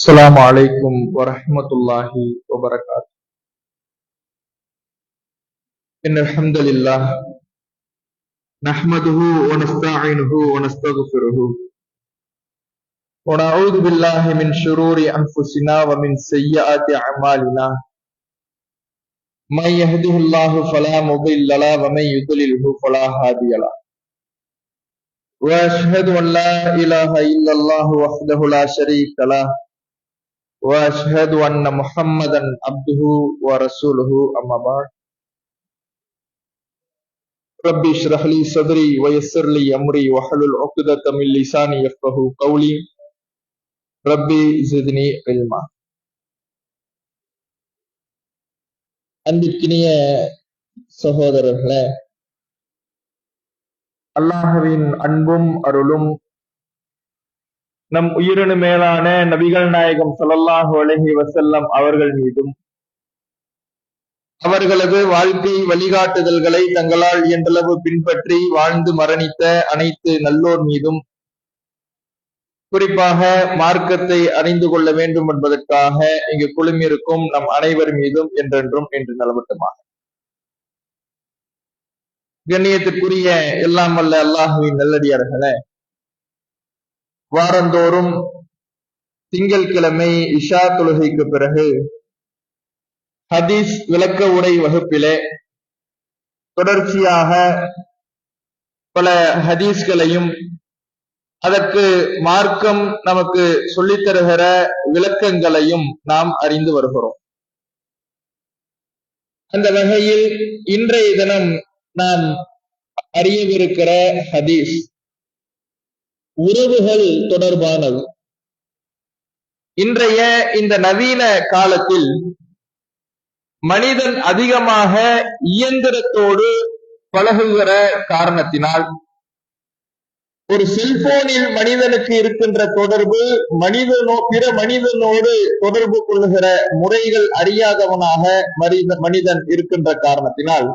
السلام عليكم ورحمة الله وبركاته. إن الحمد لله نحمده ونستعينه ونستغفره ونعوذ بالله من شرور أنفسنا ومن سيئات أعمالنا. من يهده الله فلا مضل له ومن يضلله فلا هادي له. وأشهد أن لا إله إلا الله وحده لا شريك له وأشهد أن محمدا عبده ورسوله أما بعد. ربي اشرح لي صدري ويسر لي أمري واحلل عقدة من لساني يفقهوا قولي. ربي زدني علما. அன்பிற்கினிய சகோதரர்களே, அல்லாஹ்வின் அன்பும் அருளும் நம் உயிரினு மேலான நபிகள் நாயகம் ஸல்லல்லாஹு அலைஹி வஸல்லம் அவர்கள் மீதும், அவர்களது வாழ்க்கை வழிகாட்டுதல்களை தங்களால் இயன்றளவு பின்பற்றி வாழ்ந்து மரணித்த அனைத்து நல்லோர் மீதும், குறிப்பாக மார்க்கத்தை அறிந்து கொள்ள வேண்டும் என்பதற்காக இங்கு குழுமியிருக்கும் நம் அனைவர் மீதும் என்றென்றும் என்று நிலவட்டுமாக. கண்ணியத்திற்குரிய எல்லாம் வல்ல அல்லாஹ்வின் நல்லடியார்களே, வாரந்தோறும் திங்கட்கிழமை இஷா தொழுகைக்கு பிறகு ஹதீஸ் விளக்க உரை வகுப்பிலே தொடர்ச்சியாக பல ஹதீஸ்களையும் அதற்கு மார்க்கம் நமக்கு சொல்லித் தருகிற விளக்கங்களையும் நாம் அறிந்து வருகிறோம். அந்த வகையில் இன்றைய தினம் நாம் அறியவிருக்கிற ஹதீஸ் உறவுகள் தொடர்பானது. இன்றைய இந்த நவீன காலத்தில் மனிதன் அதிகமாக இயந்திரத்தோடு பழகுகிற காரணத்தினால் ஒரு செல்போனில் மனிதனுக்கு இருக்கின்ற தொடர்பு பிற மனிதனோடு தொடர்பு கொள்ளுகிற முறைகள் அறியாதவனாக மனிதன் இருக்கின்ற காரணத்தினால்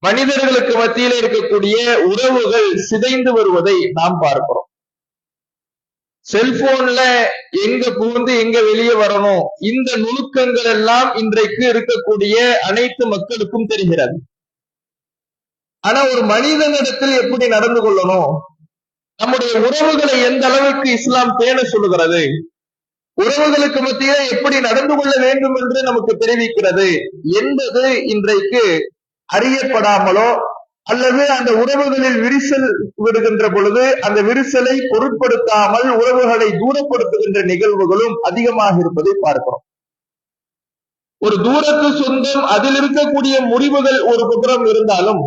மனிதர்களுக்கு மத்தியில் இருக்கக்கூடிய உறவுகள் சிதைந்து வருவதை நாம் பார்க்கிறோம். செல்போன்ல எங்க புகுந்து எங்க வெளியே வரணும், இந்த நுணுக்கங்கள் எல்லாம் இன்றைக்கு இருக்கக்கூடிய அனைத்து மக்களுக்கும் தெரிகிறது. ஆனா ஒரு மனிதனிடத்தில் எப்படி நடந்து கொள்ளணும், நம்முடைய உறவுகளை எந்த அளவுக்கு இஸ்லாம் பேண சொல்லுகிறது, உறவுகளுக்கு மத்தியிலே எப்படி நடந்து கொள்ள வேண்டும் என்று நமக்கு தெரிவிக்கிறது என்பது இன்றைக்கு அறியப்படாமலோ அல்லது அந்த உறவுகளில் விரிசல் விடுகின்ற பொழுது அந்த விரிசலை பொருட்படுத்தாமல் உறவுகளை தூரப்படுத்துகின்ற நிகழ்வுகளும் அதிகமாக இருப்பதை பார்க்கிறோம். ஒரு தூரத்து சொந்தம், அதில் இருக்கக்கூடிய முறிவுகள் ஒரு புறம் இருந்தாலும்,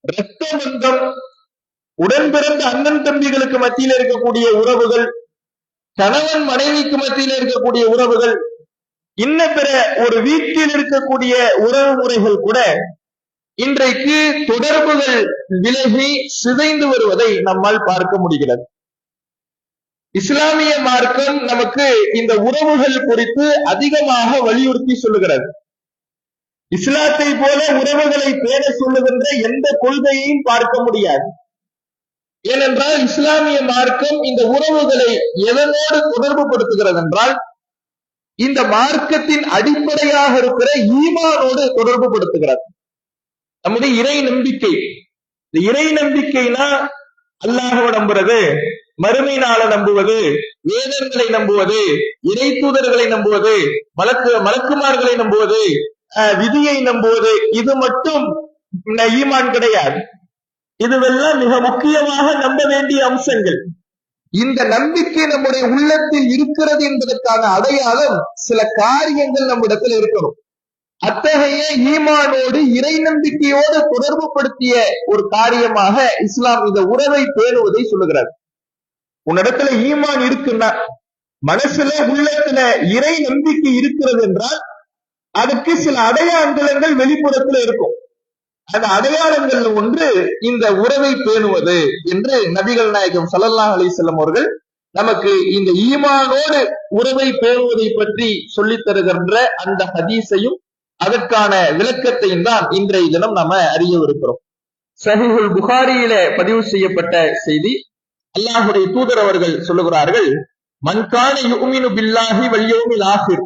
இரத்த பந்தம், உடன் பிறந்த அண்ணன் தம்பிகளுக்கு மத்தியில் இருக்கக்கூடிய உறவுகள், கணவன் மனைவிக்கு மத்தியில் இருக்கக்கூடிய உறவுகள், இன்ன பிற ஒரு வீட்டில் இருக்கக்கூடிய உறவு முறைகள் கூட இன்றைக்கு தொடர்புகள் விலகி சிதைந்து வருவதை நம்மால் பார்க்க முடிகிறது. இஸ்லாமிய மார்க்கம் நமக்கு இந்த உறவுகள் குறித்து அதிகமாக வலியுறுத்தி சொல்லுகிறது. இஸ்லாத்தை போல உறவுகளை பேண சொல்லுகின்ற எந்த கொள்கையையும் பார்க்க முடியாது. ஏனென்றால் இஸ்லாமிய மார்க்கம் இந்த உறவுகளை எதனோடு தொடர்பு படுத்துகிறது என்றால், இந்த மார்க்கத்தின் அடிப்படையாக இருக்கிற ஈமானோடு தொடர்பு படுத்துகிறது. நம்முடைய இறை நம்பிக்கை, இந்த இறை நம்பிக்கைனா அல்லாஹ்வை நம்புறது, மறுமை நாளை நம்புவது, வேதங்களை நம்புவது, இறை தூதர்களை நம்புவது, மலக்குமார்களை நம்புவது, விதியை நம்புவது, இது மட்டும் ஈமான் கிடையாது. இதுவெல்லாம் மிக முக்கியமாக நம்ப வேண்டிய அம்சங்கள். இந்த நம்பிக்கை நம்முடைய உள்ளத்தில் இருக்கிறது என்பதற்கான அடையாளம் சில காரியங்கள் நம்மிடத்தில் இருக்கணும். அத்தகைய ஈமானோடு இறை நம்பிக்கையோடு தொடர்பு படுத்திய ஒரு காரியமாக இஸ்லாம் இந்த உறவை பேணுவதை சொல்லுகிறார். உன்னிடத்துல ஈமான் இருக்குன்னா, மனசுல உள்ளத்துல இறை நம்பிக்கை இருக்கிறது என்றால் அதுக்கு சில அடையாளங்கள் வெளிப்புறத்துல இருக்கும். அந்த அடையாளங்கள் ஒன்று இந்த உறவை பேணுவது என்று நபிகள் நாயகம் ஸல்லல்லாஹு அலைஹி வஸல்லம் அவர்கள் நமக்கு இந்த ஈமானோடு உறவை பேணுவதை பற்றி சொல்லித் தருகின்ற அந்த ஹதீஸையும் அதற்கான விளக்கத்தையும் தான் இன்றைய தினம் நாம அறியவிருக்கிறோம். ஸஹீஹுல் புகாரியிலே பதிவு செய்யப்பட்ட செய்தி, அல்லாஹ்வுடைய தூதர் அவர்கள் சொல்லுகிறார்கள், மன்கான யுமினு பில்லாஹி வல் யௌமில் ஆஹிர்,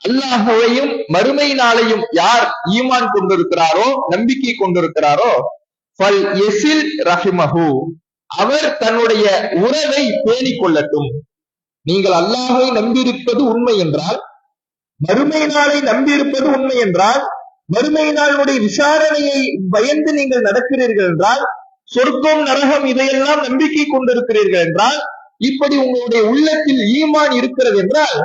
அல்லாஹ்வையும் மறுமை நாளையும் யார் ஈமான் கொண்டிருக்கிறாரோ, நம்பிக்கை கொண்டிருக்கிறாரோ, ஃபல் யஸில் ரஹிமஹு, அவர் தன்னுடைய உறவை பேணிக் கொள்ளட்டும். நீங்கள் அல்லாஹ்வை நம்பியிருப்பது உண்மை என்றால், மறுமை நாளை நம்பியிருப்பது உண்மை என்றால், மறுமை நாளுடைய விசாரணையை பயந்து நீங்கள் நடக்கிறீர்கள் என்றால், சொர்க்கம் நரகம் இதையெல்லாம் நம்பிக்கை கொண்டிருக்கிறீர்கள் என்றால், இப்படி உங்களுடைய உள்ளத்தில் ஈமான் இருக்கிறது என்றால்,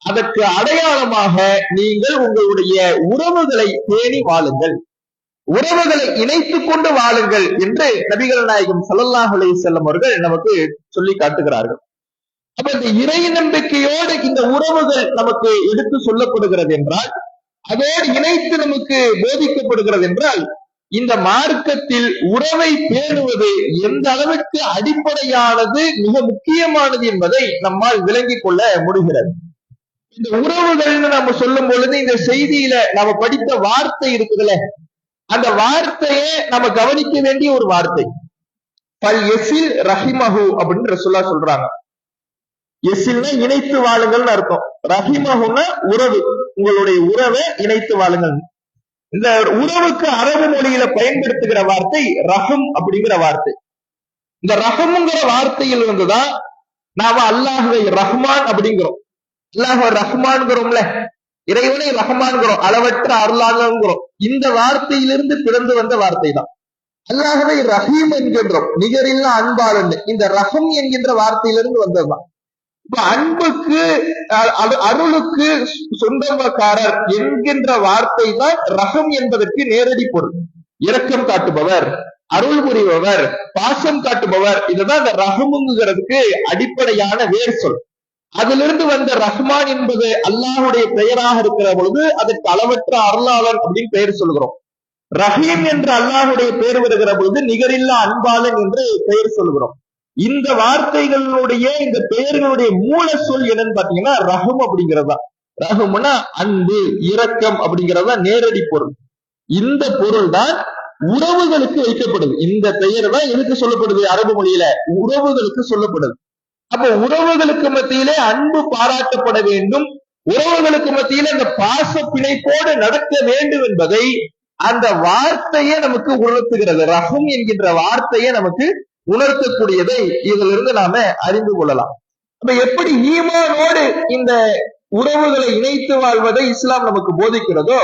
அதற்கு அடையாளமாக நீங்கள் உங்களுடைய உறவுகளை பேணி வாழுங்கள், உறவுகளை இணைத்துக் கொண்டு வாழுங்கள் என்று நபிகள் நாயகம் ஸல்லல்லாஹு அலைஹி வஸல்லம் அவர்கள் நமக்கு சொல்லி காட்டுகிறார்கள். அப்ப இந்த இறை நம்பிக்கையோடு இந்த உறவுகள் நமக்கு எடுத்து சொல்லப்படுகிறது என்றால், அதோடு இணைத்து நமக்கு போதிக்கப்படுகிறது என்றால், இந்த மார்க்கத்தில் உறவை பேணுவது எந்த அளவுக்கு அடிப்படையானது, மிக முக்கியமானது என்பதை நம்மால் விளங்கிக் கொள்ள முடிகிறது. இந்த உறவுகள்னு நம்ம சொல்லும் பொழுது இந்த செய்தியில நம்ம படித்த வார்த்தை இருக்குதுல்ல, அந்த வார்த்தையை நம்ம கவனிக்க வேண்டிய ஒரு வார்த்தை. ஃபல் யஸில் ரஹிமஹு அப்படின்னு ரசூலுல்லாஹ் சொல்றாங்க. யஸில்னா இணைத்து வாழுங்கள்னு அர்த்தம், ரஹிமஹுன்னா உறவு, உங்களுடைய உறவை இணைத்து வாழுங்கள். இந்த உறவுக்கு அரபு மொழியில பயன்படுத்துகிற வார்த்தை ரஹம் அப்படிங்கிற வார்த்தை. இந்த ரஹம்ங்கிற வார்த்தையில் வந்துதான் நாம அல்லாஹ்வை ரஹ்மான் அப்படிங்கிறோம். அல்லாஹ் ரஹ்மான்கிறோம்ல, இறைவனை ரஹ்மான்கிறோம், அளவற்ற அருளாளங்கிறோம். இந்த வார்த்தையிலிருந்து பிறந்து வந்த வார்த்தை தான். அல்லாஹ்வை ரஹீம் என்கின்றோம், நிகரில்லா அன்பாளன். இந்த ரஹம் என்கின்ற வார்த்தையிலிருந்து வந்ததுதான். இப்ப அன்புக்கு அருளுக்கு சொந்தக்காரர் என்கின்ற வார்த்தை தான் ரஹம் என்பதற்கு நேரடி பொருள். இரக்கம் காட்டுபவர், அருள் புரிபவர், பாசம் காட்டுபவர், இதுதான் இந்த ரஹமுங்கிறதுக்கு அடிப்படையான வேர் சொல். அதிலிருந்து வந்த ரஹ்மான் என்பது அல்லாஹுடைய பெயராக இருக்கிற பொழுது அதற்கு அளவற்ற அருளாளன் அப்படின்னு பெயர் சொல்கிறோம். ரஹீம் என்று அல்லாஹுடைய பெயர் வருகிற பொழுது நிகரில்லா அன்பாளன் என்று பெயர் சொல்கிறோம். இந்த வார்த்தைகளுடைய இந்த பெயர்களுடைய மூல சொல் என்னன்னு பாத்தீங்கன்னா ரஹம் அப்படிங்கிறதா. ரஹம்னா அன்பு, இரக்கம் அப்படிங்கிறதா நேரடி பொருள். இந்த பொருள் தான் உறவுகளுக்கு வைக்கப்படுது. இந்த பெயர் தான் எதுக்கு சொல்லப்படுது? அரபு மொழியில உறவுகளுக்கு சொல்லப்படுது. அப்ப உறவுகளுக்கு மத்தியிலே அன்பு பாராட்டப்பட வேண்டும், உறவுகளுக்கு மத்தியில இந்த பாச பிணைப்போடு நடக்க வேண்டும் என்பதை அந்த வார்த்தையே நமக்கு உணர்த்துகிறது. ரஹம் என்கின்ற வார்த்தையே நமக்கு உணர்த்தக்கூடியதை இதிலிருந்து நாம அறிந்து கொள்ளலாம். அப்ப எப்படி ஈமானோடு இந்த உறவுகளை இணைத்து வாழ்வதை இஸ்லாம் நமக்கு போதிக்கிறதோ,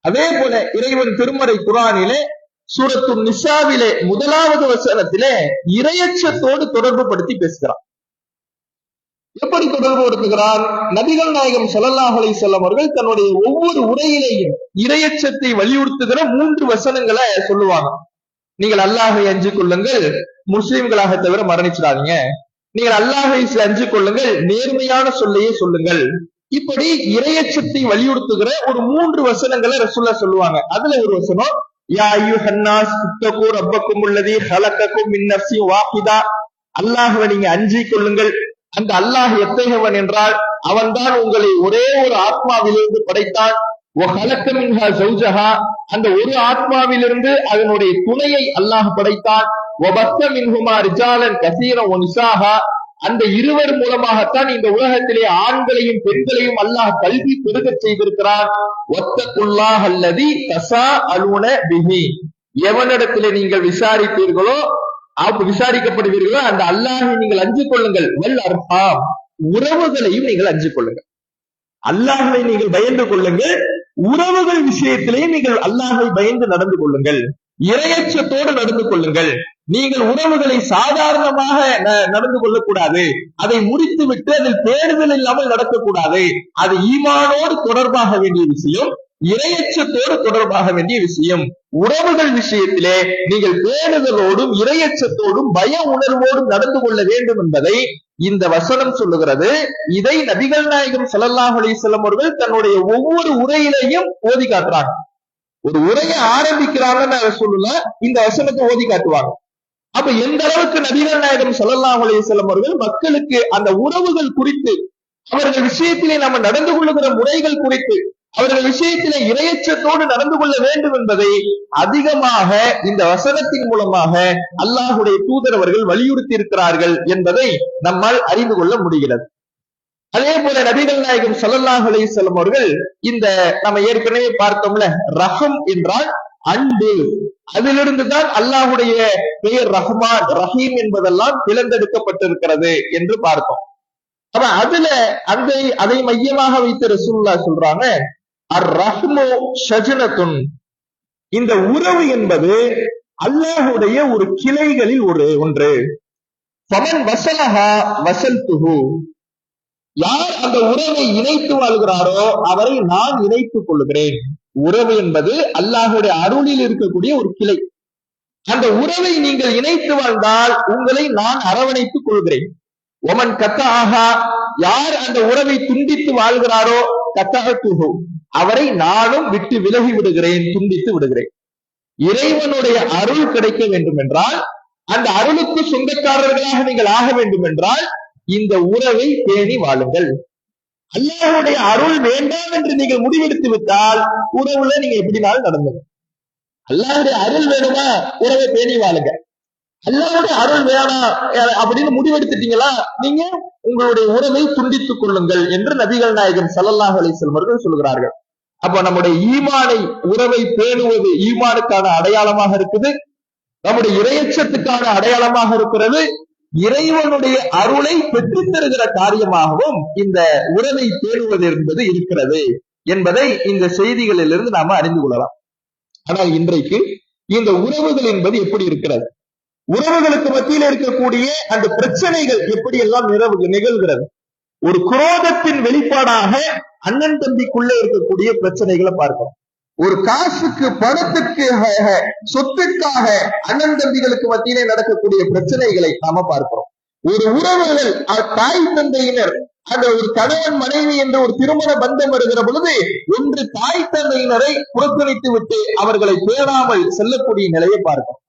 அதே போல இறைவன் திருமறை குர்ஆனிலே சூரத்து நிசாவிலே 1வது வசனத்திலே இறையச்சத்தோடு தொடர்பு படுத்தி பேசுகிறான். எப்படி தொடர்பு படுத்துகிறான்? நபிகள் நாயகம் ஸல்லல்லாஹு அலைஹி வஸல்லம் அவர்கள் தன்னுடைய ஒவ்வொரு உரையிலேயும் இறையச்சத்தை வலியுறுத்துகிற 3 வசனங்களை சொல்லுவாங்க. நீங்கள் அல்லாஹை அஞ்சிக் கொள்ளுங்கள், முஸ்லிம்களாக தவிர மரணிச்சிடாதீங்க. நீங்கள் அல்லாஹை அஞ்சிக் கொள்ளுங்கள், நேர்மையான சொல்லையே சொல்லுங்கள். இப்படி இறையச்சத்தை வலியுறுத்துகிற ஒரு 3 வசனங்களை ரசூலுல்லாஹ் சொல்லுவாங்க. அதுல ஒரு வசனம், யா அய்யுஹன்னாஸ் இத்தகூ ரப்பக்குமுல்லதீ ஹலகக்கும் மின் நஃப்ஸின் வாஹிதா, அல்லாஹ்வை நீங்க அஞ்சிக் கொள்ளுங்கள். அந்த அல்லாஹ் எத்தகையவன் என்றால், அவன்தான் உங்களை ஒரே ஒரு ஆத்மாவிலிருந்து படைத்தான். அந்த ஒரு ஆத்மாவிலிருந்து அதனுடைய துணையை அல்லாஹ் படைத்தான். அந்த இருவர் மூலமாகத்தான் இந்த உலகத்திலே ஆண்களையும் பெண்களையும் அல்லாஹ் கல்வி பெருக செய்திருக்கிறான். எவனிடத்திலே நீங்கள் விசாரிப்பீர்களோ விசாரிக்கப்படுவீர்களோ அந்த அல்லாஹை நீங்கள் அஞ்சிக் கொள்ளுங்கள். வல் அர்ஹாம், உறவுகளையும் நீங்கள் அஞ்சிக் கொள்ளுங்கள். அல்லாஹை நீங்கள் பயந்து கொள்ளுங்கள், உறவுகள் விஷயத்திலேயே நீங்கள் அல்லாஹை பயந்து நடந்து கொள்ளுங்கள், இறையச்சத்தோடு நடந்து கொள்ளுங்கள். நீங்கள் உறவுகளை சாதாரணமாக நடந்து கொள்ளக்கூடாது, அதை முடித்து விட்டு அதில் பேணுதல் இல்லாமல் நடக்கக்கூடாது. அது ஈமானோடு தொடர்பாக வேண்டிய விஷயம், இறையச்சத்தோடு தொடர்பாக வேண்டிய விஷயம். உறவுகள் விஷயத்திலே நீங்கள் பேணுதலோடும் இறையச்சத்தோடும் பய உணர்வோடும் நடந்து கொள்ள வேண்டும் என்பதை இந்த வசனம் சொல்லுகிறது. இதை நபிகள் நாயகம் ஸல்லல்லாஹு அலைஹி வஸல்லம் அவர்கள் தன்னுடைய ஒவ்வொரு உரையிலையும் ஓதி காட்டுறாங்க. ஒரு உரையை ஆரம்பிக்கிறாங்கன்னு சொல்லல, இந்த வசனத்தை ஓதி காட்டுவாங்க. அப்ப எந்த அளவுக்கு நபிகள் நாயகம் ஸல்லல்லாஹு அலைஹி வஸல்லம் அவர்கள் மக்களுக்கு அந்த உறவுகள் குறித்து, அவர்கள் விஷயத்திலே நம்ம நடந்து கொள்ளுகிற முறைகள் குறித்து, அவர்கள் விஷயத்திலே இறையச்சத்தோடு நடந்து கொள்ள வேண்டும் என்பதை அதிகமாக இந்த வசனத்தின் மூலமாக அல்லாஹுடைய தூதர் அவர்கள் வலியுறுத்தி இருக்கிறார்கள் என்பதை நம்மால் அறிந்து கொள்ள முடிகிறது. அதே போல நபிகள் நாயகம் ஸல்லல்லாஹு அலைஹி வஸல்லம் அவர்கள் இந்த நம்ம ஏற்கனவே பார்த்தோம்ல, ரஹம் என்றால் அன்பு, அதிலிருந்துதான் அல்லாஹுடைய பெயர் ரஹ்மான் ரஹீம் என்பதெல்லாம் தேர்ந்தெடுக்கப்பட்டிருக்கிறது என்று பார்த்தோம். அப்ப அதுல அதை மையமாக வைத்து ரசூலுல்லாஹ் சொல்றாங்க, அர் ரஹ்மு ஷஜனத்துன், இந்த உறவு என்பது அல்லாஹுடைய ஒரு கிளைகளில் ஒன்று. ஃபமன் வஸலஹா வஸல்துஹு, யார் அந்த உறவை இணைத்து வாழ்கிறாரோ அவரை நான் இணைத்துக் கொள்கிறேன். உறவு என்பது அல்லாஹுடைய அருளில் இருக்கக்கூடிய ஒரு கிளை. அந்த உறவை நீங்கள் இணைத்து வாழ்ந்தால் உங்களை நான் அரவணைத்துக் கொள்கிறேன். ஒமன் கத்தாஹா, யார் அந்த உறவை துண்டித்து வாழ்கிறாரோ கத்தஹத்துஹு, அவரை நானும் விட்டு விலகி விடுகிறேன், துண்டித்து விடுகிறேன். இறைவனுடைய அருள் கிடைக்க வேண்டும் என்றால், அந்த அருளுக்கு சொந்தக்காரர்களாக நீங்கள் ஆக வேண்டும் என்றால் இந்த உறவை பேணி வாழுங்கள். அல்லாஹ்வுடைய அருள் வேண்டாம் என்று நீங்கள் முடிவெடுத்து விட்டால் உறவுல நீங்க எப்படினாலும் நடந்துங்க. அல்லாஹ்வுடைய அருள் வேணுமா, உறவை பேணி வாழுங்க. அல்லாஹ்வுடைய அருள் வேணாம் அப்படின்னு முடிவெடுத்துட்டீங்களா, நீங்க உங்களுடைய உறவை துண்டித்துக் கொள்ளுங்கள் என்று நபிகள் நாயகம் ஸல்லல்லாஹு அலைஹி வஸல்லம் அவர்கள் சொல்கிறார்கள். அப்ப நம்முடைய ஈமானை, உறவை பேணுவது ஈமானுக்கான அடையாளமாக இருக்குது, நம்முடைய இறையச்சத்துக்கான அடையாளமாக இருக்கிறது, இறைவனுடைய அருளை பெற்றுத் தருகிற காரியமாகவும் இந்த உறவை பேணுவது என்பது இருக்கிறது என்பதை இந்த செய்திகளிலிருந்து நாம அறிந்து கொள்ளலாம். ஆனால் இன்றைக்கு இந்த உறவுகள் என்பது எப்படி இருக்கிறது, உறவுகளுக்கு மத்தியில் இருக்கக்கூடிய அந்த பிரச்சனைகள் எப்படி எல்லாம் நிகழ்கிறது. ஒரு குரோதத்தின் வெளிப்பாடாக அண்ணன் தம்பிக்குள்ளே இருக்கக்கூடிய பிரச்சனைகளை பார்க்கிறோம். ஒரு காசுக்கு, பணத்துக்கு, சொத்துக்காக அண்ணன் தம்பிகளுக்கு மத்தியிலே நடக்கக்கூடிய பிரச்சனைகளை நாம பார்க்கிறோம். ஒரு உறவுகள், தாய் தந்தையினர், அந்த ஒரு கணவன் மனைவி என்ற ஒரு திருமண பந்தம் வருகிற பொழுது ஒன்று தாய் தந்தையினரை புறக்கணித்து விட்டு அவர்களை பேணாமல் செல்லக்கூடிய நிலையை பார்க்கிறோம்.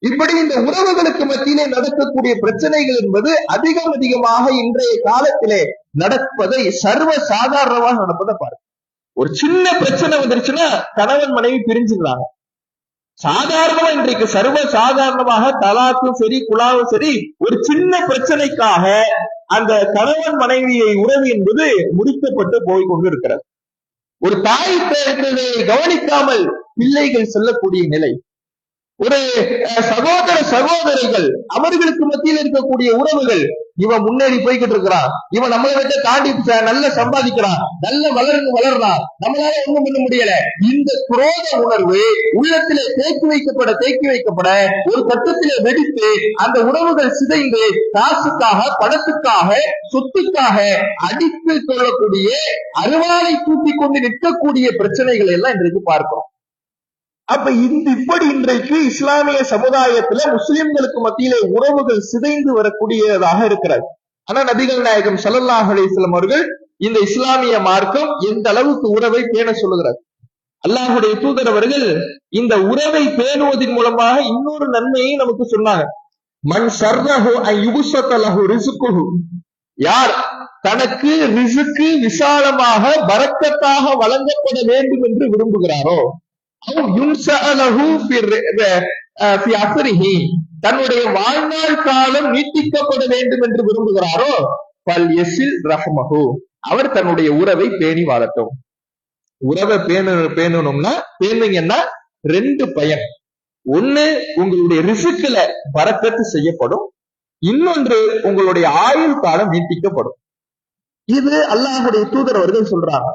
இப்படி இந்த உறவுகளுக்கு மத்தியிலே நடக்கக்கூடிய பிரச்சனைகள் என்பது அதிகமாக இன்றைய காலத்திலே நடப்பதை, சர்வ சாதாரணமாக நடப்பதை பார்க்கிறோம். ஒரு சின்ன பிரச்சனை வந்துருச்சுன்னா கணவன் மனைவி பிரிஞ்சுக்கிறாங்க. சாதாரணமா இன்றைக்கு சர்வ சாதாரணமாக தலாக்கும் சரி, குலாவும் சரி, ஒரு சின்ன பிரச்சனைக்காக அந்த கணவன் மனைவியை உறவு என்பது முடிக்கப்பட்டு போய் கொண்டு இருக்கிறது. ஒரு தாய் தந்தையை கவனிக்காமல் பிள்ளைகள் செல்லக்கூடிய நிலை, ஒரு சகோதர சகோதரிகள் அவர்களுக்கு மத்தியில் இருக்கக்கூடிய உறவுகள், இவன் முன்னேறி போய்கிட்டு இருக்கிறான், இவன் நம்மளை விட்டு தாண்டி நல்ல சம்பாதிக்கிறான், நல்ல வளர்றான், நம்மளால ஒண்ணும் பண்ண முடியல. இந்த குரோத உணர்வு உள்ளத்திலே தேக்கி வைக்கப்பட ஒரு கட்டத்திலே வெடித்து அந்த உறவுகள் சிதைந்து காசுக்காக, பணத்துக்காக, சொத்துக்காக அடித்து கொள்ளக்கூடிய, அருவாளை தூக்கிக் கொண்டு நிற்கக்கூடிய பிரச்சனைகளை எல்லாம் இன்றைக்கு பார்க்கிறோம். அப்ப இப்படி இன்றைக்கு இஸ்லாமிய சமுதாயத்துல முஸ்லிம்களுக்கு மத்தியிலே உறவுகள் சிதைந்து வரக்கூடியதாக இருக்கிறது. ஆனா நபிகள் நாயகம் ஸல்லல்லாஹு அலைஹி வஸல்லம் அவர்கள் இந்த இஸ்லாமிய மார்க்கம் எந்த அளவுக்கு உறவை பேண சொல்லுகிறது. அல்லாஹுடைய தூதர் அவர்கள் இந்த உறவை பேணுவதன் மூலமாக இன்னொரு நன்மையை நமக்கு சொன்னாங்க. மன் ஸர்ரஹு அன் யுபஸத லஹு ரிஸ்குஹு, யார் தனக்கு ரிஸ்க் விசாலமாக பரக்கத்தாக வழங்கப்பட வேண்டும் என்று விரும்புகிறாரோ, தன்னுடைய வாழ்நாள் காலம் நீட்டிக்கப்பட வேண்டும் என்று விரும்புகிறாரோ, அவர் தன்னுடைய உறவை பேணி வாழட்டும். உறவை பேணணும்னா பேணுங்கன்னா ரெண்டு பயன். ஒண்ணு, உங்களுடைய ரிஸ்க்ல பரக்கத்து செய்யப்படும், இன்னொன்று உங்களுடைய ஆயுள் காலம் நீட்டிக்கப்படும். இது அல்லாஹ்வுடைய தூதர் அவர்கள் சொல்றாங்க.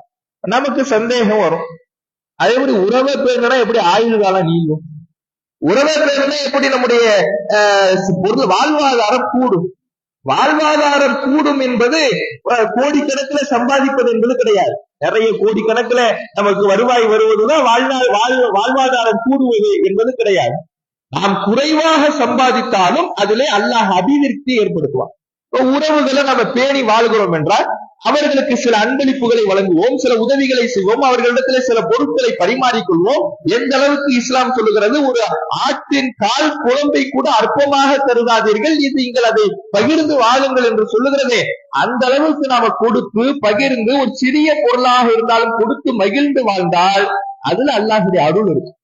நமக்கு சந்தேகம் வரும், அதே மாதிரி உறவை பேணுனா எப்படி ஆயுள் காலம் நீங்கும், உறவை பேணுனா எப்படி நம்முடைய பொருள் வாழ்வாதாரம் கூடும். வாழ்வாதாரம் கூடும் என்பது கோடிக்கணக்கில் சம்பாதிப்பது என்பது கிடையாது. நிறைய கோடிக்கணக்கில் நமக்கு வருவாய் வருவதுதான் வாழ்வாதாரம் கூடுவது என்பது கிடையாது. நாம் குறைவாக சம்பாதித்தாலும் அதிலே அல்லாஹ் அபிவிருத்தி ஏற்படுத்துவான். உறவுகளை நம்ம பேணி வாழ்கிறோம் என்றால் அவர்களுக்கு சில அன்பளிப்புகளை வழங்குவோம், சில உதவிகளை செய்வோம், அவர்களிடத்துல சில பொருட்களை பரிமாறிக்கொள்வோம். எந்த அளவுக்கு இஸ்லாம் சொல்லுகிறது, ஒரு ஆட்டின் கால் குழம்பை கூட அற்பமாக கருதாதீர்கள், இது நீங்கள் அதை பகிர்ந்து வாழுங்கள் என்று சொல்லுகிறதே, அந்த அளவுக்கு நாம கொடுத்து பகிர்ந்து ஒரு சிறிய பொருளாக இருந்தாலும் கொடுத்து மகிழ்ந்து வாழ்ந்தால் அதுல அல்லாஹுடைய அருள் இருக்கும்,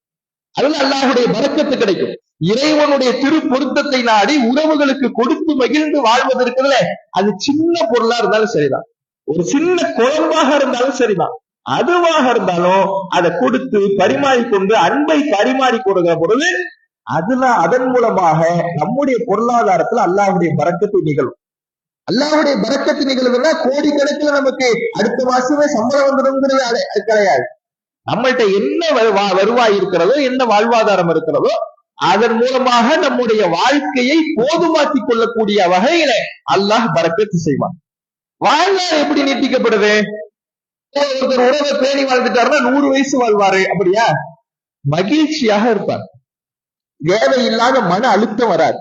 அதுல அல்லாஹுடைய பரக்கத்து கிடைக்கும். இறைவனுடைய திரு பொருத்தத்தை நாடி உறவுகளுக்கு கொடுத்து மகிழ்ந்து வாழ்வது இருக்கிறதுல, அது சின்ன பொருளா இருந்தாலும் சரிதான். ஒரு சின்ன குழம்பாக இருந்தாலும் சரிதான், அதுவாக இருந்தாலும் அதை கொடுத்து பரிமாறிக்கொண்டு அன்பை பரிமாறி கொடுக்கிற பொழுது அதன் மூலமாக நம்முடைய பொருளாதாரத்துல அல்லாஹ்வுடைய பரக்கத்து நிகழும். அல்லாஹ்வுடைய பரக்கத்து நிகழ்வுன்னா கோடிக்கணக்கில் நமக்கு அடுத்த மாசமே சம்பளம் வந்துடும்ங்கிறது கிடையாது. நம்மள்கிட்ட என்ன வருவாய் இருக்கிறதோ, என்ன வாழ்வாதாரம் இருக்கிறதோ, அதன் மூலமாக நம்முடைய வாழ்க்கையை போதுமாக்கிக் கொள்ளக்கூடிய வகையில அல்லாஹ் பரக்கத்து செய்வான். வாழ்நாள் எப்படி நீட்டிக்கப்படுது? ஒருத்தர் உறவை பேணி வாழ்ந்துட்டாருன்னா 100 வயசு வாழ்வாரு, அப்படியா? மகிழ்ச்சியாக இருப்பார், தேவையில்லாத மன அழுத்தம் வராது.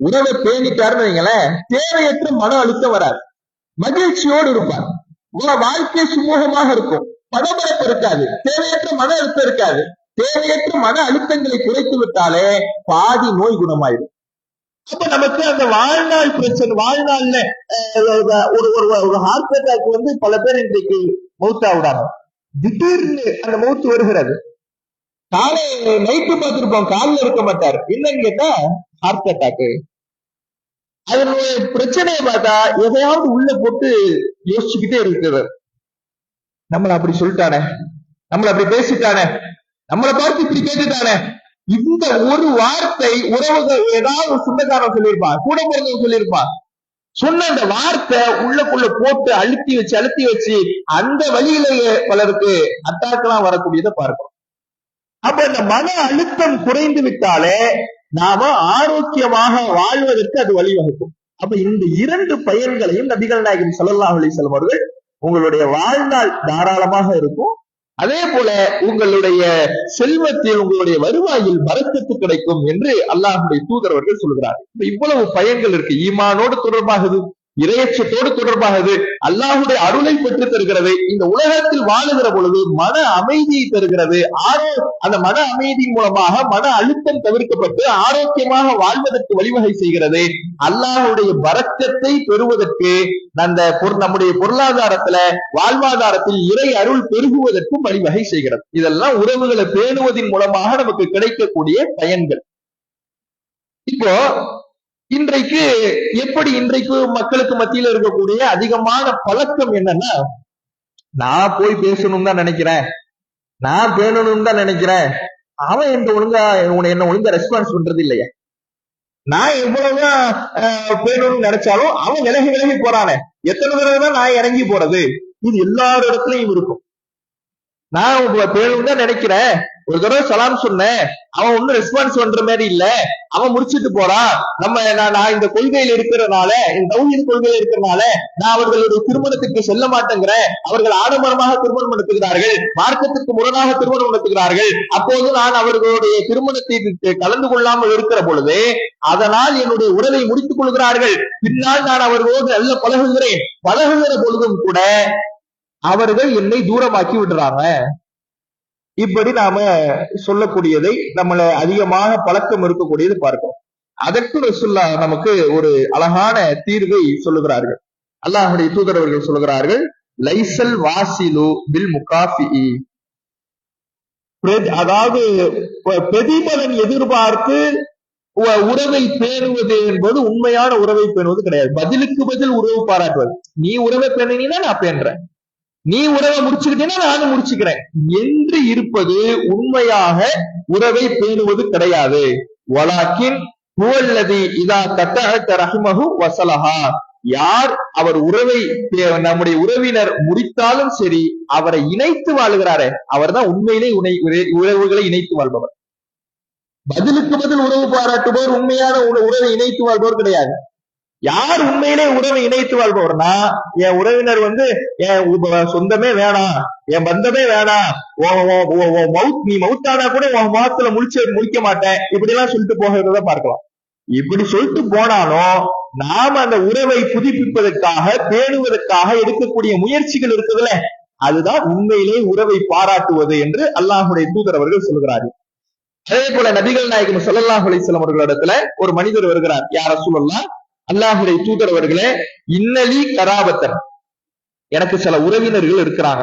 உறவை பேணிட்டாருன்னு வைங்களேன், தேவையற்ற மன அழுத்தம் வராது, மகிழ்ச்சியோடு இருப்பார். வாழ்க்கை சுமூகமாக இருக்கும், படபடப்பு இருக்காது, தேவையற்ற மன அழுத்தம் இருக்காது. தேவையற்ற மன அழுத்தங்களை குறைத்து விட்டாலே பாதி நோய் குணமாயிடும். அப்ப நமக்கு அந்த வாழ்நாள் பிரச்சனை, வாழ்நாள்ல ஒரு ஹார்ட் அட்டாக் வந்து பல பேர் இன்றைக்கு மௌத்தா விடாம, திடீர்னு அந்த மௌத்து வருகிறது. காலை நைட்டு பார்த்திருப்போம், காலில் இருக்க மாட்டார், என்னன்னு கேட்டா ஹார்ட் அட்டாக். அதனுடைய பிரச்சனையை பார்த்தா எதையாவது உள்ள போட்டு யோசிச்சுக்கிட்டே இருக்கிறது. நம்மள அப்படி சொல்லிட்டானே, நம்மள அப்படி பேசிட்டானே, நம்மளை பார்த்து இப்படி கேட்டுட்டானே. இந்த ஒரு வார்த்தை உறவுகள் ஏதாவது சொந்தக்காரன் சொல்லியிருப்பான், கூட பிறந்தவங்க சொல்லியிருப்பான், சொன்ன அந்த வார்த்தை உள்ளக்குள்ள போட்டு அழுத்தி வச்சு அந்த வழியிலேயே பலருக்கு அட்டாக்கெல்லாம் வரக்கூடியதை பார்க்கிறோம். அப்ப இந்த மன அழுத்தம் குறைந்து விட்டாலே நாம ஆரோக்கியமாக வாழ்வதற்கு அது வழிவகுக்கும். அப்ப இந்த 2 பயன்களையும் நபிகள் நாயகம் ஸல்லல்லாஹு அலைஹி வஸல்லம் அவர்கள், உங்களுடைய வாழ்நாள் தாராளமாக இருக்கும், அதே போல உங்களுடைய செல்வத்தில், உங்களுடைய வருவாயில் பரக்கத்து கிடைக்கும் என்று அல்லாஹ்வுடைய தூதர் அவர்கள் சொல்கிறார். இவ்வளவு பயன்கள் இருக்கு. ஈமானோடு தொடர்பாகுது, இறையச்சத்தோடு தொடர்பாகுது, அல்லாஹ்வுடைய அருளை பெற்று தருகிறது, இந்த உலகத்தில் வாழுகிற பொழுது மன அமைதியை தருகிறது. அந்த மன அமைதியின் மூலமாக மன அழுத்தம் தவிர்க்கப்பட்டு ஆரோக்கியமாக வாழ்வதற்கு வழிவகை செய்கிறது. அல்லாஹ்வுடைய பரக்கத்தை பெறுவதற்கு, நம்முடைய பொருளாதாரத்துல, வாழ்வாதாரத்தில் இறை அருள் பெருகுவதற்கும் வழிவகை செய்கிறது. இதெல்லாம் உறவுகளை பேணுவதன் மூலமாக நமக்கு கிடைக்கக்கூடிய பயன்கள். இப்போ இன்றைக்கு மக்களுக்கு மத்தியில் இருக்கக்கூடிய அதிகமான பழக்கம் என்னன்னா, நான் போய் பேசணும்னு தான் நினைக்கிறேன், நான் பேணணும்னு தான் நினைக்கிறேன், அவன் என்ன ஒழுங்கா ரெஸ்பான்ஸ் பண்றது இல்லையா, நான் எவ்வளவுதான் பேணணும்னு நினைச்சாலும் அவன் விலகி போறானே, எத்தனை தடவை தான் நான் இறங்கி போறது. இது எல்லார் இடத்துலயும் இருக்கும். நான் பேணணும்னு தான் நினைக்கிறேன், ஒரு தடவை சலாம் சொன்னேன், அவன் ஒன்னும் ரெஸ்பான்ஸ் பண்ற மாதிரி இல்ல, அவன் முடிச்சுட்டு போறான். நான் இந்த கொள்கையில் இருக்கிறதுனால, இந்த தௌஹீத் கொள்கையில இருக்கிறதுனால நான் அவர்களுடைய திருமணத்துக்கு செல்ல மாட்டேங்கிறேன், அவர்கள் ஆடம்பரமாக திருமணம் நடத்துகிறார்கள், மார்க்கத்துக்கு முரணாக திருமணம் நடத்துகிறார்கள், அப்போது நான் அவர்களுடைய திருமணத்தை கலந்து கொள்ளாமல் இருக்கிற பொழுது அதனால் என்னுடைய உறவை முடித்துக் கொள்கிறார்கள். பின்னால் நான் அவர்களோடு நல்ல பழகுகிற பொழுதும் கூட அவர்கள் என்னை தூரமாக்கி விடுறாங்க. இப்படி நாம சொல்லக்கூடியதை, நம்மள அதிகமாக பழக்கம் இருக்கக்கூடியது பார்க்கிறோம். அதற்கு ரசூலுல்லாஹ் நமக்கு ஒரு அழகான தீர்வை சொல்லுகிறார்கள். அல்லாஹ்வுடைய தூதர் அவர்கள் சொல்லுகிறார்கள், லைசல் வாசிலு பில் முகாஃபி, அதாவது பிரதிபலன் எதிர்பார்த்து உறவை பேணுவது என்பது உண்மையான உறவை பேணுவது கிடையாது. பதிலுக்கு பதில் உறவு பாராட்டுவது. நீ உறவை பேணினா நான் பேணுறேன், நீ உறவை முடிச்சுக்கிட்டேன்னா நானும் முடிச்சுக்கிறேன் என்று இருப்பது உண்மையாக உறவை பேணுவது கிடையாது. வலாக்கின் ஹுவல்லதி இதா கத்தஅ ரஹ்மஹு வஸலஹா, யார் அவர் உறவை, நம்முடைய உறவினர் முறித்தாலும் சரி, அவரை இணைத்து வாழுகிறாரே, அவர் தான் உண்மையிலே உறவுகளை இணைத்து வாழ்பவர். பதிலுக்கு பதில் உறவு பாராட்டுபவர் உண்மையான உறவை இணைத்து வாழ்பவர் கிடையாது. யார் உண்மையிலே உறவை இணைத்து வாழ்பவர்னா, என் உறவினர் என் சொந்தமே வேணாம், என் பந்தமே வேணாம், நீ மவுத்தானா கூட உன் முகத்துல முழிக்க மாட்டேன், இப்படி எல்லாம் சொல்லிட்டு போகிறத பார்க்கலாம். இப்படி சொல்லிட்டு போனாலும் நாம அந்த உறவை புதுப்பிப்பதற்காக, பேணுவதற்காக எடுக்கக்கூடிய முயற்சிகள் இருக்குதுல்ல, அதுதான் உண்மையிலே உறவை பாராட்டுவது என்று அல்லாஹ்வுடைய தூதர் அவர்கள் சொல்கிறார்கள். அதே போல நபிகள் நாயகம் ஸல்லல்லாஹு அலைஹி வஸல்லம் அவர்களிடத்துல ஒரு மனிதர் வருகிறார். யா ரசூலல்லாஹ், அல்லாஹ்வுடைய தூதர் அவர்களே, இன்னலி கராபத்தன், எனக்கு சில உறவினர்கள் இருக்கிறாங்க,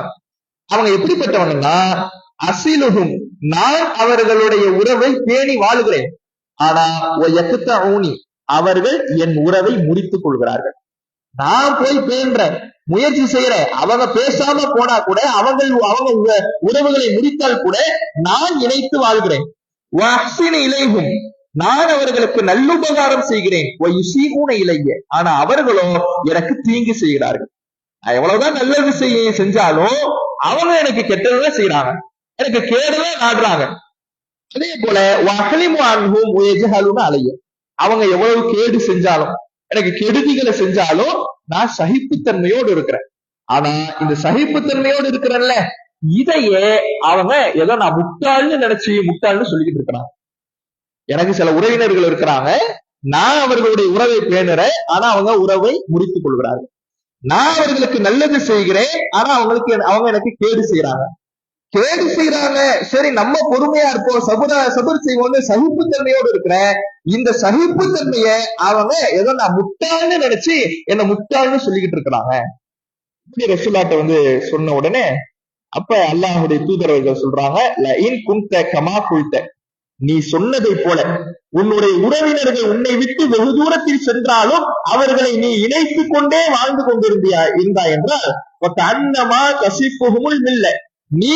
அவங்க எப்படிப்பட்டவங்கன்னா, அசிலுஹும், நான் அவர்களுடைய உறவை பேணி வாழுகிறேன், ஆனா யக்தஊனி, அவர்கள் என் உறவை முறித்துக் கொள்கிறார்கள். நான் போய் பேணுறேன், முயற்சி செய்யறேன். அவங்க பேசாம போனா கூட அவங்க உறவுகளை முடித்தால் கூட நான் இணைத்து வாழ்கிறேன். இலைகும், நான் அவர்களுக்கு நல்லுபகாரம் செய்கிறேன். இலைய, ஆனா அவர்களோ எனக்கு தீங்கு செய்கிறார்கள். எவ்வளவுதான் நல்லது செஞ்சாலும் அவங்க எனக்கு கெட்டதுதான் செய்யறாங்க, எனக்கு கேடுதான் நாடுறாங்க. அதே போல அலைய, அவங்க எவ்வளவு கேடு செஞ்சாலும், எனக்கு கெடுதிகளை செஞ்சாலும் நான் சகிப்புத்தன்மையோடு இருக்கிறேன். ஆனா இந்த சகிப்புத்தன்மையோடு இருக்கிறேன்ல, இதையே அவங்க ஏதோ நான் முட்டாள்னு நினைச்சு முட்டாள்னு சொல்லிக்கிட்டு இருக்கிறாங்க. எனக்கு சில உறவினர்கள் இருக்கிறாங்க, நான் அவர்களுடைய உறவை பேணுறேன், ஆனா அவங்க உறவை முறித்துக் கொள்கிறார்கள். நான் அவர்களுக்கு நல்லது செய்கிறேன், ஆனா அவங்க எனக்கு கேடு செய்யறாங்க. சரி, நம்ம பொறுமையா இருப்போம், சபர் செய்வோம்னு சகிப்புத்தன்மையோடு இருக்கிறேன். இந்த சகிப்புத்தன்மைய அவங்க ஏதோ நான் முட்டாள்னு நினைச்சு என்ன முட்டாள்னு சொல்லிக்கிட்டு இருக்கிறாங்க. ரசூலாட்ட சொன்ன உடனே அப்ப அல்லாஹ்வுடைய தூதரவர்கள் சொல்றாங்க, நீ சொன்னதை போல உன்னுடைய உறவினர்கள் உன்னை விட்டு வெகு தூரத்தில் சென்றாலும் அவர்களை நீ இணைத்துக் கொண்டே வாழ்ந்து இருந்தா என்றால் அன்னமா கசிப்புகுமுள் மில்ல, நீ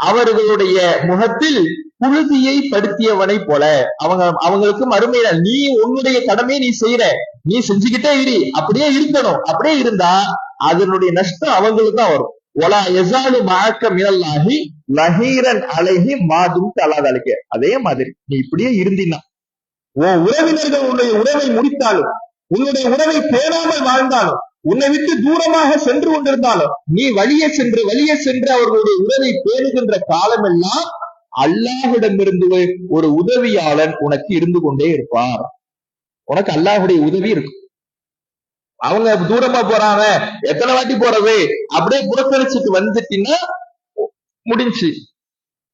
அவர்களுடைய முகத்தில் புழுதியை படுத்தியவனை போல. அவங்களுக்கு மறுமையில நீ உன்னுடைய கடமையை நீ செஞ்சுக்கிட்டே இரு, அப்படியே இருக்கணும். அப்படியே இருந்தா அதனுடைய நஷ்டம் அவங்களுக்கு தான் வரும். ஒலா எசாலு மாக்க மினல்லாஹி லஹீரன் அலைஹி மாதும் தலாதலிக்க. அதே மாதிரி நீ இப்படியே இருந்தினா, உன் உறவினர்கள் உன்னுடைய உறவை முடித்தாலும், உன்னுடைய உறவை பேணாமல் வாழ்ந்தாலும், உன்னை விட்டு தூரமாக சென்று கொண்டிருந்தாலும், நீ வழியே சென்று அவர்களுடைய உறவை பேணுகின்ற காலமெல்லாம் அல்லாஹ்விடமிருந்து ஒரு உதவியாளன் உனக்கு இருந்து கொண்டே இருப்பார். உனக்கு அல்லாஹ்வுடைய உதவி இருக்கும். அவங்க தூரமா போறாங்க, எத்தனை வாட்டி போறது, அப்படியே புறக்கணிச்சுட்டு வந்துட்டீங்கன்னா முடிஞ்சு.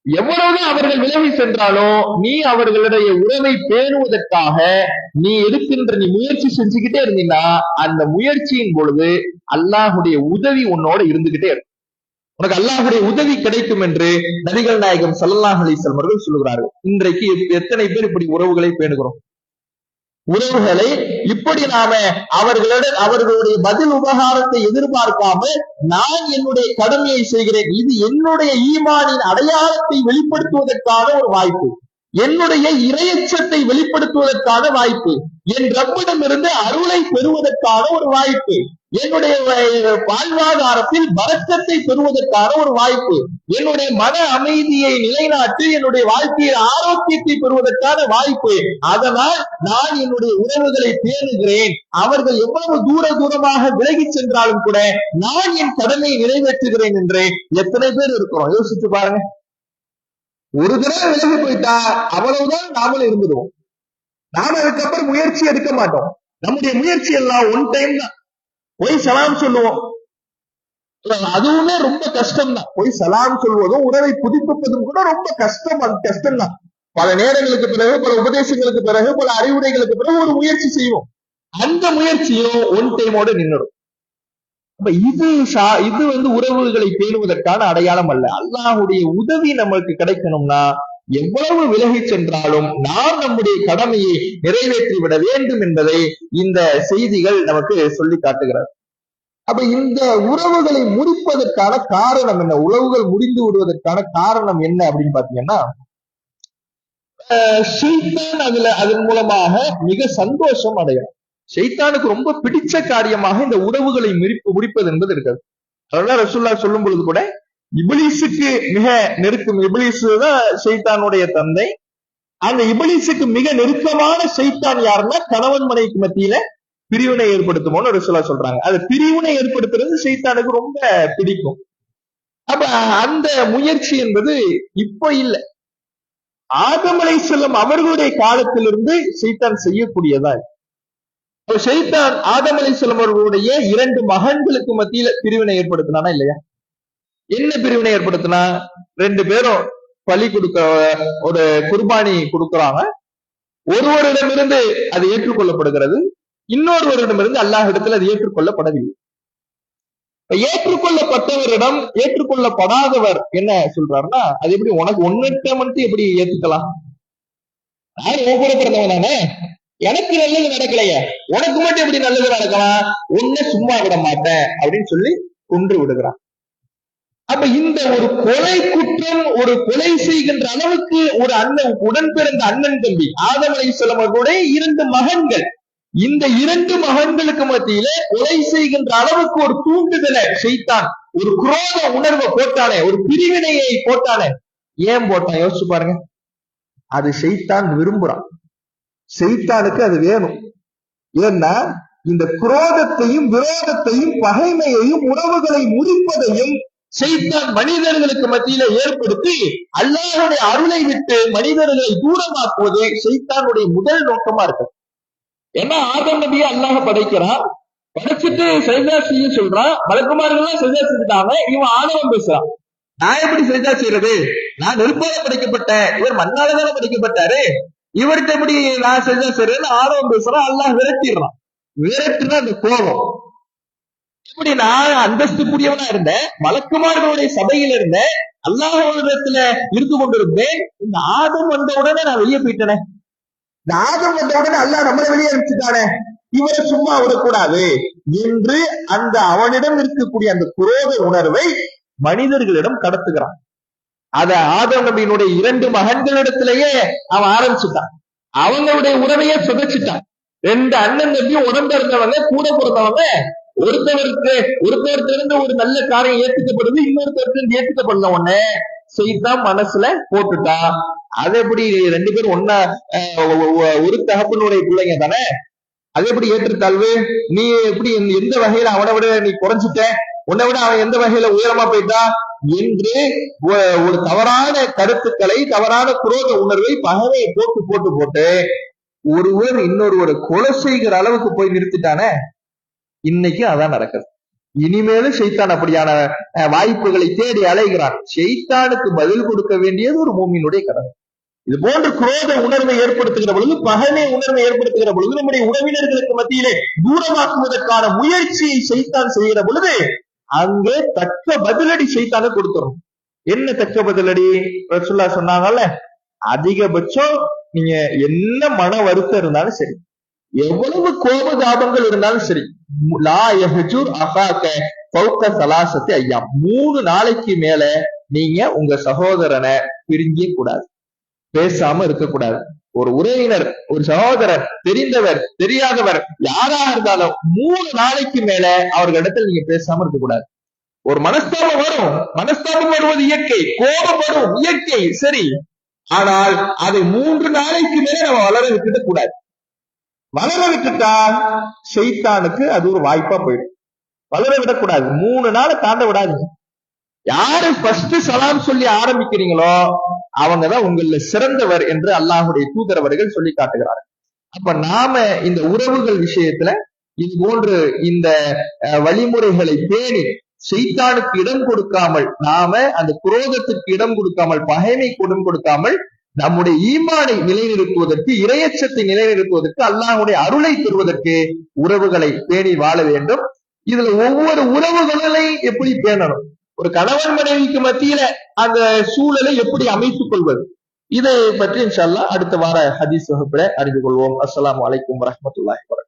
எவ்வளவுதான் அவர்கள் விலகி சென்றாலும் நீ அவர்களுடைய உறவை பேணுவதற்காக நீ முயற்சி செஞ்சுக்கிட்டே இருந்தீங்கன்னா அந்த முயற்சியின் பொழுது அல்லாஹ்வுடைய உதவி உன்னோட இருந்துகிட்டே இருக்கும். உனக்கு அல்லாஹ்வுடைய உதவி கிடைக்கும் என்று நபிகள் நாயகம் ஸல்லல்லாஹு அலைஹி வஸல்லம் அவர்கள் சொல்கிறார்கள். இன்றைக்கு எத்தனை பேர் இப்படி உறவுகளை பேணுகிறோம்? உறவுகளை இப்படி நாம அவர்களுடைய பதில் உபகாரத்தை எதிர்பார்க்காம நான் என்னுடைய கடமையை செய்கிறேன், இது என்னுடைய ஈமானின் அடையாளத்தை வெளிப்படுத்துவதற்கான ஒரு வாய்ப்பு, என்னுடைய இறையச்சத்தை வெளிப்படுத்துவதற்கான வாய்ப்பு, என் ரப்பிடமிருந்து அருளை பெறுவதற்கான ஒரு வாய்ப்பு, என்னுடைய வாழ்வாதாரத்தில் பரக்கத்தை பெறுவதற்கான ஒரு வாய்ப்பு, என்னுடைய மன அமைதியை நிலைநாட்டி என்னுடைய வாழ்க்கையில் ஆரோக்கியத்தை பெறுவதற்கான வாய்ப்பு. அதனால் நான் என்னுடைய உறவுகளை பேணுகிறேன். அவர்கள் எவ்வளவு தூரமாக விலகி சென்றாலும் கூட நான் என் கடமையை நிறைவேற்றுகிறேன் என்று எத்தனை பேர் இருக்கிறோம்? யோசிச்சு பாருங்க. ஒரு தடவை விலகி போயிட்டா அவ்வளவுதான் நாமளும் இருந்துடுவோம். நாம அதுக்கப்புறம் முயற்சி எடுக்க மாட்டோம். நம்முடைய முயற்சி எல்லாம் ஒன் டைம் தான். போய் சலாம் சொல்லுவோம், அதுவுமே ரொம்ப கஷ்டம் தான். போய் சலாம் சொல்வதும் உறவை புதுப்பிப்பதும் கூட ரொம்ப கஷ்டம் தான். பல நேரங்களுக்கு பிறகு, பல உபதேசங்களுக்கு பிறகு, பல அறிவுரைகளுக்கு பிறகு ஒரு முயற்சி செய்வோம். அந்த முயற்சியும் ஒன் டைமோட நின்றுடும். அப்ப இது உறவுகளை பேணுவதற்கான அடையாளம் அல்ல. அல்லாஹ்வுடைய உதவி நமக்கு கிடைக்கணும்னா எவ்வளவு விலகி சென்றாலும் நாம் நம்முடைய கடமையை நிறைவேற்றி விட வேண்டும் என்பதை இந்த செய்திகள் நமக்கு சொல்லி காட்டுகிறார். அப்ப இந்த உறவுகளை முடிப்பதற்கான காரணம் என்ன? உறவுகள் முடிந்து விடுவதற்கான காரணம் என்ன அப்படின்னு பாத்தீங்கன்னா, ஷைத்தான் அதன் மூலமாக மிக சந்தோஷம் அடையும். ஷைத்தானுக்கு ரொம்ப பிடிச்ச காரியமாக இந்த உறவுகளை முடிப்பது என்பது இருக்காது. அதனால ரசூலுல்லாஹ் சொல்லும் பொழுது கூட இப்லீஸுக்கு மிக நெருக்கம், இப்லீஸ் தான் ஷைத்தானுடைய தந்தை. அந்த இப்லீஸுக்கு மிக நெருக்கமான ஷைத்தான் யாருன்னா கணவன் மனைவிக்கு மத்தியில பிரிவினை ஏற்படுத்துமோன்னு ரசூலுல்லாஹ் சொல்றாங்க. அது பிரிவினை ஏற்படுத்துறது ஷைத்தானுக்கு ரொம்ப பிடிக்கும். அப்ப அந்த முயற்சி என்பது இப்ப இல்லை, ஆதம் அலைஹிஸ்ஸலாம் அவர்களுடைய காலத்திலிருந்து ஷைத்தான் செய்யக்கூடியதா. ஷைத்தான் ஆதம் அலைஹிஸ்ஸலாம் அவர்களுடைய 2 மகன்களுக்கு மத்தியில பிரிவினை ஏற்படுத்தினானா இல்லையா? என்ன பிரிவினை ஏற்படுத்தினா? 2 பேரும் பலி கொடுக்க ஒரு குர்பானி கொடுக்கறாங்க. ஒருவரிடமிருந்து அது ஏற்றுக்கொள்ளப்படுகிறது, இன்னொருவரிடமிருந்து அல்லாஹ் இடத்துல அது ஏற்றுக்கொள்ளப்படவில்லை. ஏற்றுக்கொள்ளப்பட்டவரிடம் ஏற்றுக்கொள்ளப்படாதவர் என்ன சொல்றாருன்னா, அது எப்படி உனக்கு ஒன்னிட்ட மட்டும் எப்படி ஏத்துக்கலாம்? நான் உன் கூட பிறந்தவன் தானே, எனக்கு நல்லது நடக்கலையே, உனக்கு மட்டும் எப்படி நல்லது நடக்கலாம், உன்னை சும்மா விட மாட்டேன் அப்படின்னு சொல்லி கொன்று விடுகிறான். அப்ப இந்த ஒரு கொலை குற்றம், ஒரு கொலை செய்கின்ற அளவுக்கு ஒரு அண்ணன், உடன் பிறந்த அண்ணன் தம்பி ஆதம் அலைஹிஸ்ஸலாம் அவர்களுடைய 2 மகன்கள், இந்த 2 மகன்களுக்கு மத்தியில கொலை செய்கின்ற அளவுக்கு ஒரு தூண்டுதலை ஷைத்தான், ஒரு குரோத உணர்வை போட்டானே, ஒரு பிரிவினையை போட்டானே. ஏன் போட்டான் யோசிச்சு பாருங்க. அது ஷைத்தான் விரும்புறான், ஷைத்தானுக்கு அது வேணும். ஏன்னா இந்த குரோதத்தையும் விரோதத்தையும் பகைமையையும் உறவுகளை முறிப்பதையும் ஷைத்தான் மனிதர்களுக்கு மத்தியில ஏற்படுத்தி அல்லாஹ்வுடைய அருளை விட்டு மனிதர்களை தூரமாக்குவது ஷைத்தானுடைய முதல் நோக்கமா இருக்கு. ஏன்னா ஆதம் நபியை அல்லாஹ் படைக்கிறான், படைச்சிட்டு சஜதா செய்ய சொல்றான், மலக்குமார்கள் சஜதா செஞ்சுட்டாங்க, இவன் ஆணவம் பேசுறான். நான் எப்படி சஜதா செய்யறது, நான் நெருப்பால படைக்கப்பட்டேன், இவர் மண்ணாலதான படைக்கப்பட்டாரு, இவர்கிட்ட எப்படி நான் சஜதா செய்யறேன்னு ஆணவம் பேசுறான். அல்லாஹ் விரட்டிடுறான். விரட்டுனா அந்த கோபம். இப்படி நான் அந்தஸ்துக்குரியவனா இருந்தேன், மலக்குமார்களுடைய சபையில இருந்தேன், அல்லாஹ்விடத்துல இருந்து கொண்டிருந்தேன், இந்த ஆதம் வந்த உடனே நான் வெளியே போயிட்டேனே, இந்த ஆதம் வந்த உடனே அல்லாஹ் நம்மளை வெளியே அனுப்பிச்சுட்டானே, இவரை சும்மா விடக்கூடாது என்று அந்த அவனிடம் இருக்கக்கூடிய அந்த குரோத உணர்வை மனிதர்களிடம் கடத்துகிறான். அத ஆதம் நபியினுடைய 2 மகன்களிடத்திலேயே அவன் ஆரம்பிச்சுட்டான். அவங்களுடைய உறவையே சிதைச்சிட்டான். 2 அண்ணன் தம்பியும் உடம்பு இருந்தவங்க, கூட பிறந்தவங்க. ஒருத்தருக்கு இருந்து ஒரு நல்ல காரியம் ஏத்துக்கப்படுது, இன்னொருத்தருக்கு ஏத்துக்கப்படல. உடனே செய்தான் மனசுல போட்டுட்டான். அது எப்படி 2 பேரும் ஒன்னா, ஒரு தகப்பனுடைய பிள்ளைங்க தானே, அது எப்படி ஏற்றுத்தாழ்வு, நீ எப்படி எந்த வகையில அவனை விட நீ குறைஞ்சிட்ட, உன்னை விட அவன் எந்த வகையில உயரமா போயிட்டா என்று ஒரு தவறான கருத்துக்களை, தவறான குரோத உணர்வை, பகைமையை போட்டு போட்டு போட்டு ஒருவர் இன்னொருவரை கொலை செய்கிற அளவுக்கு போய் நிறுத்திட்டானே. இன்னைக்கு அதான் நடக்குது. இனிமேலும் ஷைத்தான் அப்படியான வாய்ப்புகளை தேடி அலைகிறான். ஷைத்தானுக்கு பதில் கொடுக்க வேண்டியது ஒரு மூமினுடைய கடமை. இது போன்ற குரோத உணர்வை ஏற்படுத்துகிற பொழுது, பகைமை உணர்வை ஏற்படுத்துகிற பொழுது, நம்முடைய உறவினர்களுக்கு மத்தியிலே தூரமாக்குவதற்கான முயற்சியை ஷைத்தான் செய்கிற பொழுது அங்கே தக்க பதிலடி ஷைத்தான கொடுத்துரும். என்ன தக்க பதிலடி? ரசூலுல்லாஹ் சொன்னாங்கல்ல, அதிகபட்சம் நீங்க என்ன மன வருத்தம் இருந்தாலும் சரி, எவ்வளவு கோபதாபங்கள் இருந்தாலும் சரி, லா யஹ்ஜுர் அஹாக ஃபௌக ஸலாஸத்தி அய்யாம், 3 நாளைக்கு மேல நீங்க உங்க சகோதரனை பிரிஞ்சே கூடாது, பேசாம இருக்கக்கூடாது. ஒரு உறவினர், ஒரு சகோதரர், தெரிந்தவர் தெரியாதவர் யாராக இருந்தாலும் 3 நாளைக்கு மேல அவர்களிடத்தில் நீங்க பேசாம இருக்கக்கூடாது. ஒரு மனஸ்தாபம் வரும், மனஸ்தாபம் வருவது இயற்கை, கோபம் வரும் இயற்கை, சரி. ஆனால் அதை 3 நாளைக்கு மேல நம்ம வளர விட்டுட கூடாது. வளர விட்டுட்டா ஷைத்தானுக்கு அது ஒரு வாய்ப்பா போயிடும். வளர விடக்கூடாது. 3 நாளை தாண்ட விடாதீங்க. யாரு ஃபர்ஸ்ட் சலாம் சொல்லி ஆரம்பிக்கிறீங்களோ அவங்கதான் உங்கள சிறந்தவர் என்று அல்லாஹுடைய தூதர் அவர்கள் சொல்லி காட்டுகிறார்கள். அப்ப நாம இந்த உறவுகள் விஷயத்துல இது போன்று இந்த வழிமுறைகளை பேணி ஷைத்தானுக்கு இடம் கொடுக்காமல், நாம அந்த குரோதத்திற்கு இடம் கொடுக்காமல், பகைமைக்கு இடம் கொடுக்காமல், நம்முடைய ஈமானை நிலைநிறுத்துவதற்கு, இறையச்சத்தை நிலைநிறுத்துவதற்கு, அல்லாஹ்வுடைய அருளை பெறுவதற்கு உறவுகளை பேணி வாழ வேண்டும். இதுல ஒவ்வொரு உறவுகளை எப்படி பேணணும், ஒரு கணவன் மனைவிக்கு மத்தியில அந்த சூழலை எப்படி அமைத்துக் கொள்வது, இதை பற்றி இன்ஷா அல்லாஹ் அடுத்த வார ஹதீஸ் வகுப்பில அறிந்து கொள்வோம். அஸ்ஸலாமு அலைக்கும் வரஹ்மத்துல்லாஹி வபரகாத்துஹு.